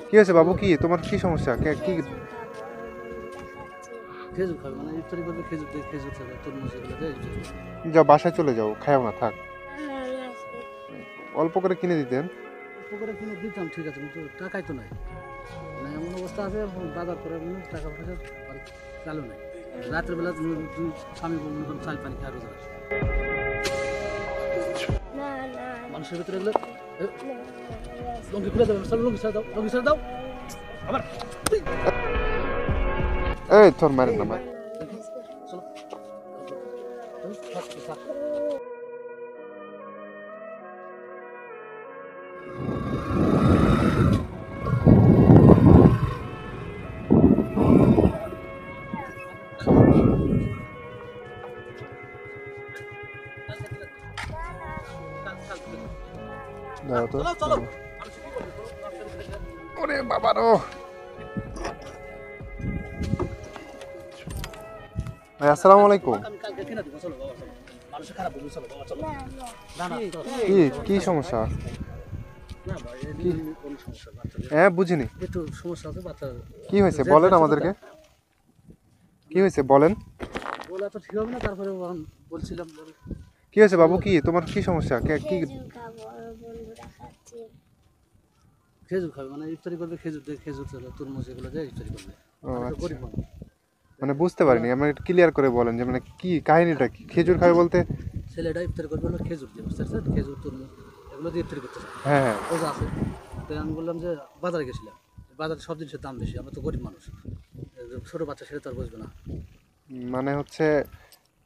কি হয়েছে বাবু? কি তোমার কি সমস্যা? কি খেজুর খাবে মানে ইফতারি করবে, খেজুর দিয়ে খেজুর খাবে, তরমুজ এগুলো দিয়ে ইফতারি করবে। যাও বাসায় চলে যাও, খাও না থাক। অল্প করে কিনে দিতেন। অল্প করে কিনে দিতাম ঠিক আছে, কিন্তু টাকাই তো নাই। মানে এমন অবস্থা আছে, বাজার করার জন্য টাকা পয়সা চালু নাই। রাতের বেলা দুই স্বামী বলুন চাল পানি খাওয়া রোজা রাখে। মানুষের ভিতরে এগুলো লঙ্গি খুলে দেবে, লঙ্গি ছেড়ে দাও, লঙ্গি ছেড়ে দাও আবার। এই তোর মারেন না মার। চলো দাও তো। চলো ওরে বাবা রো। ভাই আসসালামু আলাইকুম। আমি কালকে কিনে দেবো, চলো বাবা চলো। মানুষের খারাপ বলবো, চলো বাবা চলো। না না কি সমস্যা? না ভাই, কোনো সমস্যা বাচ্চাদের হ্যাঁ বুঝিনি। একটু সমস্যা আছে বাচ্চার। কি হয়েছে বলেন আমাদেরকে, কি হয়েছে বলেন। বলা তো ঠিক হবে না, তারপরে বলছিলাম। কি হয়েছে বাবু? কি তোমার কি সমস্যা? কি খেজুর খাবে মানে ইফতারি করবে, খেজুর দিয়ে খেজুর খাবে, তরমুজ এগুলো দিয়ে ইফতারি করবে। ও আমি তো আচ্ছা। গরিব মানুষ। মানে বুঝতে পারিনি, আমার একটু ক্লিয়ার করে বলেন যে মানে কি কাহিনীটা কি? খেজুর খাবে বলতে? ছেলেটা ইফতারি করবে হলো খেজুর দিয়ে, বুঝতে পারছেন? খেজুর তরমুজ এগুলো দিয়ে ইফতারি করতে চায়, হ্যাঁ হ্যাঁ। রোজা আছে। তো আমি বললাম যে বাজারে গেছিলাম, বাজারে সব জিনিসের দাম বেশি, আমরা তো গরিব মানুষ, ছোটো বাচ্চা সেটা তো আর বুঝবে না। মানে হচ্ছে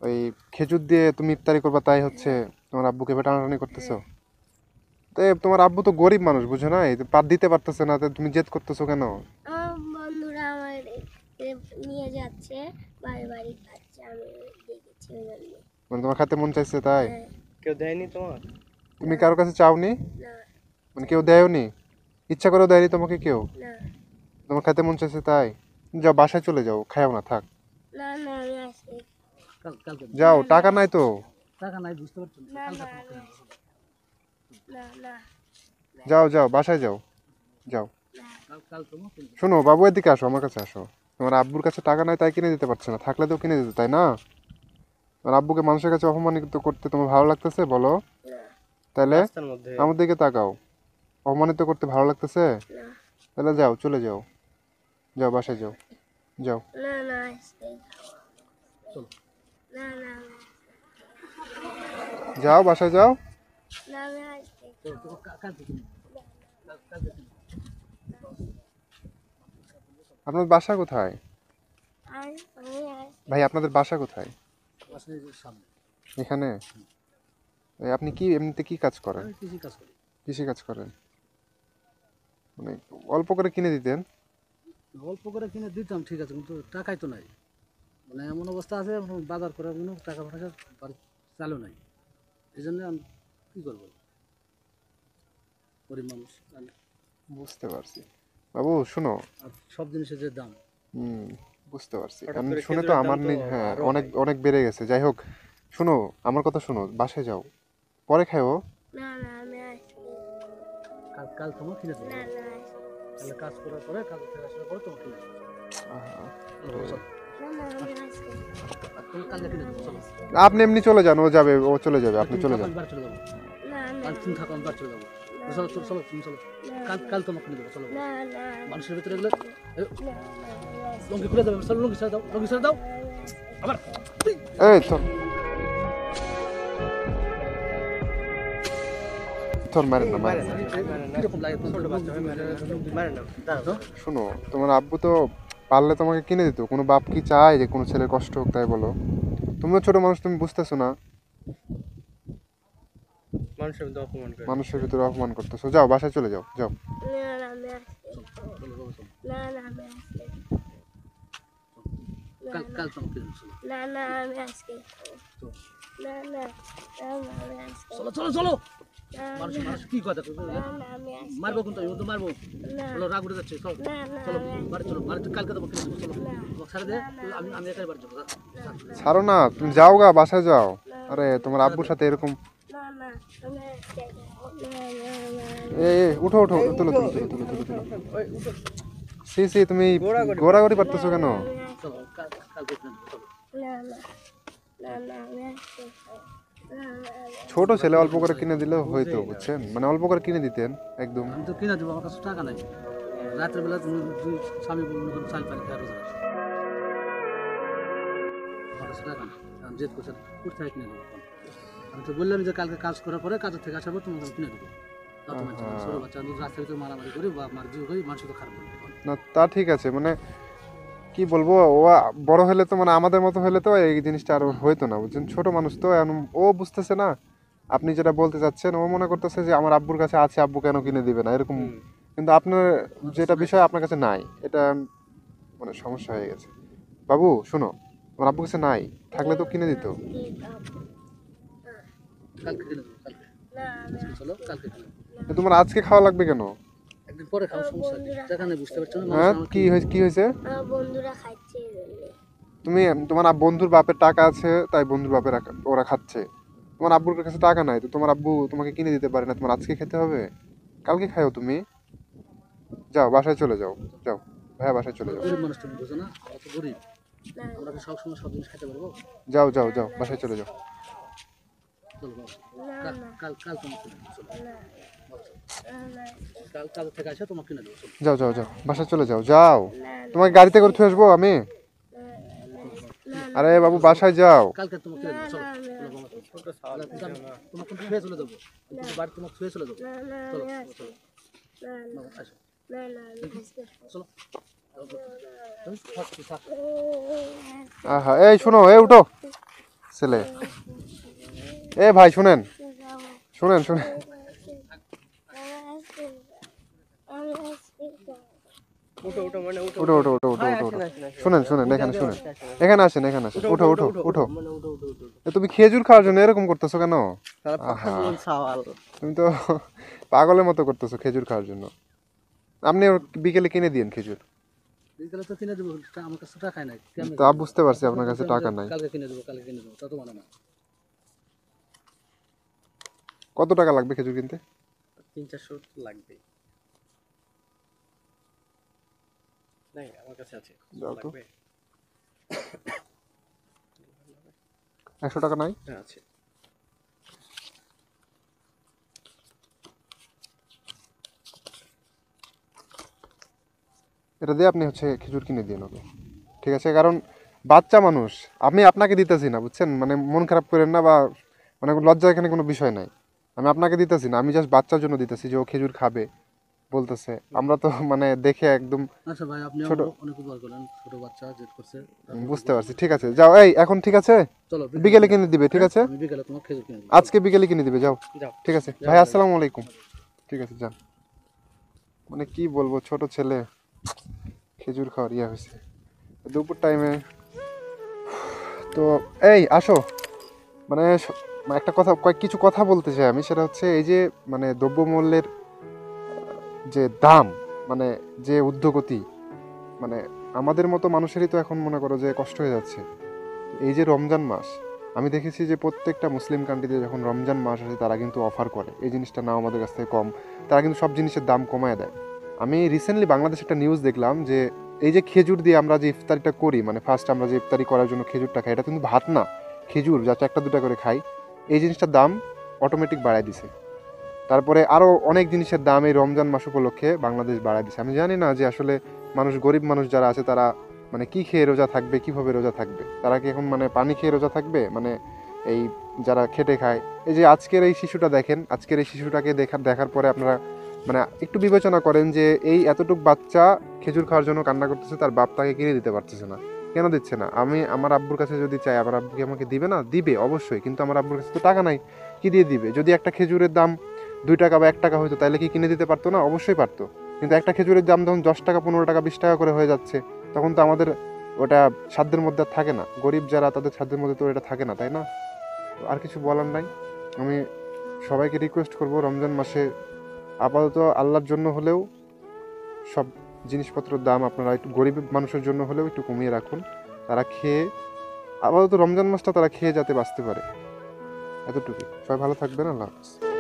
ওই খেজুর দিয়ে তুমি ইফতারি করবা, তাই হচ্ছে তোমার আব্বুকে টানাটানি করতেছো? তো তোমার আব্বু তো গরিব মানুষ, বুঝো না? এই পাত দিতে পারতেছে না, তো তুমি জেদ করতেছো কেন? আমার বন্ধুরা আমার নিয়ে যাচ্ছে, বাড়ি বাড়ি খাচ্ছে, আমি দেখেছি ওই জন্য। মানে তোমার খাতে মন চাইছে তাই? হ্যাঁ। কেউ দেয়নি তোমার? তুমি কারোর কাছে চাওনি? না মানে কেউ দেয়নি? ইচ্ছা করেও দেয়নি তোমাকে কেউ? না তোমার খাতে মন চাইছে তাই? যাও বাসায় চলে যাও, খাও না থাক। না না আমি আসি। কালকে যাও, টাকা নাই তো। টাকা নাই, বুঝতে পারছো না? না কালকে না আমি আসি। না না যাও যাও বাসায় যাও, যাও। কাল তোমার কিনবে। শোনো বাবু, এদিকে আসো, আমার কাছে আসো। তোমার আব্বুর কাছে টাকা নাই তাই কিনে দিতে পারছে না, থাকলে তো কিনে দিত তাই না? তোমার আব্বুকে মানুষের কাছে অপমানিত করতে তোমার ভালো লাগতেছে বলো? না তাহলে রাস্তার মধ্যে আমার দিকে তাকাও। অপমানিত করতে ভালো লাগতেছে? না তাহলে যাও, চলে যাও, যাও বাসায় যাও, যাও। না না আসি। চলো না না আমি যাও বাসায় যাও। না আমি আসি। চলো, তো কালকে কিনবে। কালকে কিনবে। আপনার বাসা কোথায় আমি আসি। ভাই? আপনাদের বাসা কোথায়? আসলে এই যে সামনে এখানে? এই আপনি কি এমনিতে কি কাজ করেন? আমি কৃষি কাজ করি। কৃষি কাজ করেন? মানে অল্প করে কিনে দিতেন। অল্প করে কিনে দিতাম ঠিক আছে, কিন্তু টাকাই তো নাই। মানে এমন অবস্থা আছে, বাজার করার জন্য টাকা পয়সা চালু নাই। এই জন্য আমি কী করবো, গরিব মানুষ। বুঝতে পারছি বাবু, শোনো। আর সব জিনিসের যে দাম, হুম, বুঝতে পারছি। হঠাৎ আমি করে শুনে তো খেজুরের আমার দাম তো হ্যাঁ আরো অনেক হাই। অনেক বেড়ে গেছে। যাই হোক, শোনো আমার কথা, শোনো বাসায় যাও, পরে খাও। না না আমি আসি। কাল তোমার কিনে দেবো। না না আসি। তাহলে কাজ করার পরে, কাজ থেকে আসার পরে তোমার কিনে দেবো। চলো, না না আমি আসি। আর তুমি কালকে কিনে দেবো, চলো। আপনি এমনি চলে যান, ও যাবে, ও চলে যাবে, আপনি তুমি চলে থাকো, যান। আমি বাড়ি চলে যাবো। না না আর তুমি থাকো, আমি বাড়ি চলে যাবো। চলো চলো চলো, তুমি চলো। কাল তোমার কিনে দেবো, চলো। না না মানুষের ভিতরে এগুলো না আমি আসি। লঙ্গি খুলে দেবে, চলো লঙ্গি ছেড়ে দাও, লঙ্গি ছেড়ে দাও আবার। এই তোর মারেন না, মারেন না। কিরকম লাগে ছোট বাচ্চা হয়, মারে না, দাঁড়াও। শোনো, তোমার আব্বু তো পারলে তোমাকে কিনে দিত। কোনো বাপ কি চায় যে কোনো ছেলের কষ্ট হোক, তাই বলো? তুমিও ছোট মানুষ, তুমি বুঝতেছো না? মানুষের মধ্যে অপমান করে। মানুষের ভিতরে অপমান করতেছো। যাও বাসায় চলে যাও, যাও। না না আমি আসি। না না আমি আসি। কাল তোমার কিনে দেবো, চলো। না না আমি আসি। না না আমি আসি। চলো চলো চলো। না মানুষ মানুষ কি কথা না আমি আসি। মারবো, কিন্তু আমি তো মারবো। না চলো, রাগ উঠে যাচ্ছে, চলো না না চলো আমি বাড়ি চলো, বাড়িতে কালকে তোমার কিনে দেবো, চলো। না তোমাকে ছাড়ে দে, আমি একাই বাড়ি যাবো। ছাড়ো না, তুমি যাও গা, বাসায় যাও। আরে তোমার আব্বুর সাথে এরকম না না আমি আসতে না এ উঠো উঠো তুলো তুলো তুলো তুলো তুলো তুলো সি সি তুমি গোড়াগড়ি পারতেছো কেন? চলো কালকে কিনে দেবো, চলো। আমি আসতে ছোট ছেলে অল্প করে কিনে দিলেও হয়তো, বুঝছেন, মানে অল্প করে কিনে দিতেন একদম। আমি তো কিনে দেবো, আমার কাছে টাকা নাই। রাত্রেবেলা তুমি দুই স্বামী মনে করো চাল পানি খাওয়া রোজা রাখো। আমার কাছে টাকা নাই, আমি জেদ করছি কোথায় কিনে দেবো। আমি তো বললাম যে কালকে কাজ করার পরে কাজের থেকে আসার পর তোমাকে আমি কিনে দেবো। তত মানছি না, ছোটো বাচ্চা আমি রাস্তার ভিতরে মারামারি করি বা মার জিও করি, মানুষ তো খারাপ বলবে। না তা ঠিক আছে, মানে কি বলবো, ও বড় হলে তো মানে আমাদের মতো হলে তো এই জিনিসটা আর হইতো না, বুঝছেন, ছোট মানুষ তো এখন ও বুঝতেছে না আপনি যেটা বলতে চাচ্ছেন। ও মনে করতেছে যে আমার আব্বুর কাছে আছে, আব্বু কেন কিনে দিবে না এরকম, কিন্তু আপনার যেটা বিষয় আপনার কাছে নাই, এটা মানে সমস্যা হয়ে গেছে। বাবু শোনো, আমার আব্বুর কাছে নাই, থাকলে তো কিনে দিত। কালকে কিনে দেবো, কালকে। আজকে চলো কালকে কিনে দেবো। তো তোমার আজকে খাওয়া লাগবে কেন? একদিন পরে খাওয়ার সমস্যা নেই, টাকা নেই, বুঝতে পারছো না? হ্যাঁ কি হয়েছে? আমার বন্ধুরা খাচ্ছে এই জন্যে। তুমি তোমার বন্ধুর বাপের টাকা আছে তাই বন্ধুর বাপের ওরা খাচ্ছে, তোমার আব্বুর কাছে টাকা নাই তো তোমার আব্বু তোমাকে কিনে দিতে পারে না, তোমার আজকে খেতে হবে? কালকে খাও তুমি, যাও বাসায় চলে যাও, যাও ভাইয়া বাসায় চলে যাও, গরিব মানুষ তুমি বুঝো না, অত গরিব। না আমরা কি সবসময় সব জিনিস খেতে পারবো? যাও যাও যাও বাসায় চলে যাও। চলো বাবা। না কাল কাল তোমাকে কিনে দেবো, চলো। না কাল থেকে আসে তোমাকে কিনে দেবো, চলো। যাও যাও যাও বাসায় চলে যাও, যাও তোমাকে গাড়িতে করে থুয়ে আসবো আমি। আরে বাবু বাসায় যাও। কালকে তোমাকে কিনে দেবো, চলো। চলো বাবা, চলো। তোমাকে ছুঁয়ে চলে যাবো, কিন্তু বাড়ি তোমাকে ছুঁয়ে চলে যাবো। চলো চলো বাবা, আসো, চলো। তুমি থাক, তুই থাক। আহা এই শোনো, এই উঠো ছেলে, এ ভাই শুনেন শুনেন শুনেন, উঠো উঠো মানে উঠো উঠো উঠো উঠো উঠো উঠো উঠো শুনেন শুনেন, এখানে শুনেন, এখানে আসেন এখানে আসেন, উঠো উঠো উঠো। মানে উঠো উঠো উঠো এ তুমি খেজুর খাওয়ার জন্য এরকম করতেছো কেন? তারা পাগল সাওয়াল তুমি তো পাগলের মতো করতেছো খেজুর খাওয়ার জন্য। আপনি ওর বিকেলে কিনে দিন খেজুর। বিকেলে তো কিনে দেবো, আমার কাছে টাকা নাই। কেমনে তা বুঝতে পারছি আপনার কাছে টাকা নাই। কালকে কিনে দেবো, কালকে কিনে দেবো, তত মানে না। কত টাকা লাগবে খেজুর কিনতে? 300-400 লাগবে। নাই আমার কাছে আছে, দাও তো। লাগবে 100 টাকা নাই? হ্যাঁ আছে। এটা দিয়ে আপনি হচ্ছে খেজুর কিনে দিন ওকে, ঠিক আছে? কারণ বাচ্চা মানুষ, আমি আপনাকে দিতেছি না, বুঝছেন, মানে মন খারাপ করেন না বা মানে লজ্জা, এখানে কোনো বিষয় নাই। আমি আপনাকে দিতেছি না, আমি জাস্ট বাচ্চার জন্য দিতেছি যে ও খেজুর খাবে বলতেছে। আমরা তো মানে দেখে একদম আচ্ছা ভাই, আপনি ছোট, অনেক উপকার করলেন, ছোট বাচ্চা জেদ করছে। বুঝতে পারছি, ঠিক আছে যাও। এই এখন ঠিক আছে, চলো বিকেলে কিনে দিবে, ঠিক আছে? আমি বিকেলে তোমার খেজুর কিনে দেবো। আজকে বিকেলে কিনে দিবে, যাও। যাও। ঠিক আছে ভাই, আসসালামু আলাইকুম। ঠিক আছে যান। মানে কি বলবো, ছোট ছেলে খেজুর খাওয়ার ইয়া হয়েছে দুপুর টাইমে। তো এই আসো, মানে মানে একটা কথা, কিছু কথা বলতে চাই আমি, সেটা হচ্ছে এই যে মানে দ্রব্যমূল্যের যে দাম, মানে যে ঊর্ধ্বগতি, মানে আমাদের মতো মানুষেরই তো এখন মনে করো যে কষ্ট হয়ে যাচ্ছে। এই যে রমজান মাস, আমি দেখেছি যে প্রত্যেকটা মুসলিম কান্ট্রিতে যখন রমজান মাস আসে তারা কিন্তু অফার করে, এই জিনিসটা নাও আমাদের কাছ থেকে কম, তারা কিন্তু সব জিনিসের দাম কমায় দেয়। আমি রিসেন্টলি বাংলাদেশে একটা নিউজ দেখলাম যে এই যে খেজুর দিয়ে আমরা যে ইফতারিটা করি, মানে ফার্স্ট আমরা যে ইফতারি করার জন্য খেজুরটা খাই, এটা কিন্তু ভাত না, খেজুর, যাতে একটা দুটা করে খাই, এই জিনিসটার দাম অটোমেটিক বাড়ায় দিছে। তারপরে আরও অনেক জিনিসের দাম এই রমজান মাস উপলক্ষে বাংলাদেশ বাড়ায় দিছে। আমি জানি না যে আসলে মানুষ, গরিব মানুষ যারা আছে তারা মানে কি খেয়ে রোজা থাকবে, কিভাবে রোজা থাকবে, তারা কি এখন মানে পানি খেয়ে রোজা থাকবে, মানে এই যারা খেটে খায়। এই যে আজকের এই শিশুটা দেখেন, আজকের এই শিশুটাকে দেখার পরে আপনারা মানে একটু বিবেচনা করেন যে এই এতটুক বাচ্চা খেজুর খাওয়ার জন্য কান্না করতেছে, তার বাপ তাকে কিনে দিতে পারতেছে না, কেন দিচ্ছে না? আমি আমার আব্বুর কাছে যদি চাই, আমার আব্বু কি আমাকে দিবে না? দিবে অবশ্যই, কিন্তু আমার আব্বুর কাছে তো টাকা নাই, কি দিয়ে দিবে? যদি একটা খেজুরের দাম 2 টাকা বা 1 টাকা হতো তাহলে কি কিনে দিতে পারতো না? অবশ্যই পারতো। কিন্তু একটা খেজুরের দাম যখন 10 টাকা, 15 টাকা, 20 টাকা করে হয়ে যাচ্ছে, তখন তো আমাদের ওটা সাধ্যের মধ্যে আর থাকে না। গরিব যারা, তাদের সাধ্যের মধ্যে তো এটা থাকে না, তাই না? তো আর কিছু বলার নাই। আমি সবাইকে রিকোয়েস্ট করব, রমজান মাসে আপাতত আল্লাহর জন্য হলেও সব জিনিসপত্রের দাম আপনারা একটু গরিব মানুষের জন্য হলেও একটু কমিয়ে রাখুন। তারা খেয়ে আপাতত রমজান মাসটা তারা খেয়ে যাতে বাঁচতে পারে। এতটুকুই। সবাই ভালো থাকবেন, আল্লাহ হাফেজ।